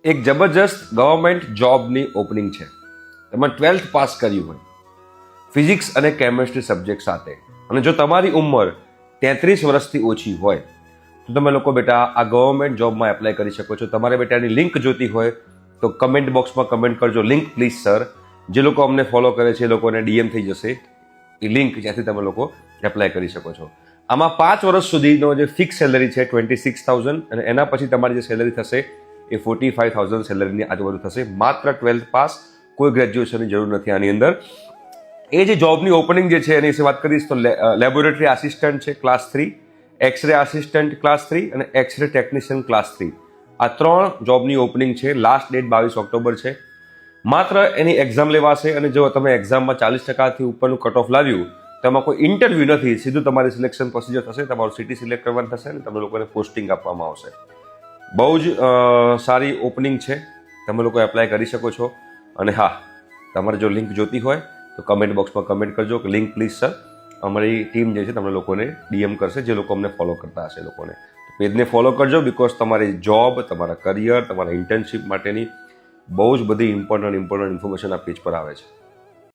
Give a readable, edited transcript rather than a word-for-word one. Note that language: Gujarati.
એક જબરજસ્ત ગવર્મેન્ટ જોબની ઓપનિંગ છે. તમે 12th પાસ કર્યું હોય ફિઝિક્સ અને કેમેસ્ટ્રી સબ્જેક્ટ સાથે, અને જો તમારી ઉંમર 33 વર્ષથી ઓછી હોય તો તમે લોકો બેટા આ ગવર્મેન્ટ જોબમાં એપ્લાય કરી શકો છો. તમારે બેટા એની લિંક જોતી હોય તો કમેન્ટ બોક્સમાં કમેન્ટ કરજો, લિંક પ્લીઝ સર. જે લોકો અમને ફોલો કરે છે એ લોકોને ડીએમ થઈ જશે એ લિંક, જ્યાંથી તમે લોકો એપ્લાય કરી શકો છો. આમાં 5 વર્ષ સુધીનો જે ફિક્સ સેલરી છે 26,000, અને એના પછી તમારી જે સેલરી થશે એ 45,000 સેલરીની આજુબાજુ થશે. માત્ર 12th પાસ, કોઈ ગ્રેજ્યુએશનની જરૂર નથી આની અંદર. એ જે જોબની ઓપનિંગ જે છે એની વિશે વાત કરીશ તો લેબોરેટરી આસિસ્ટન્ટ છે ક્લાસ 3, એક્સરે આસિસ્ટન્ટ ક્લાસ 3 અને એક્સરે ટેકનિશિયન ક્લાસ 3. આ 3 જોબની ઓપનિંગ છે. લાસ્ટ ડેટ 22 ઓક્ટોબર છે. માત્ર એની એક્ઝામ લેવાશે, અને જો તમે એક્ઝામમાં 40% ઉપરનું કટ ઓફ લાવ્યું તો એમાં કોઈ ઇન્ટરવ્યૂ નથી, સીધું તમારી સિલેક્શન પ્રોસિજર થશે, તમારું સિટી સિલેક્ટ કરવાનું થશે અને તમે લોકોને પોસ્ટિંગ આપવામાં આવશે. બહુ જ સારી ઓપનિંગ છે, તમે લોકો એપ્લાય કરી શકો છો. અને હા, તમારે જો લિંક જોતી હોય તો કમેન્ટ બોક્સમાં કમેન્ટ કરજો કે લિંક પ્લીઝ સર. અમારી ટીમ જે છે તમને લોકોને ડીએમ કરશે, જે લોકો અમને ફોલો કરતા હશે એ લોકોને. પેજને ફોલો કરજો, બિકોઝ તમારી જોબ, તમારા કરિયર, તમારા ઇન્ટર્નશિપ માટેની બહુ જ બધી ઇમ્પોર્ટન્ટ ઇન્ફોર્મેશન આ પેજ પર આવે છે.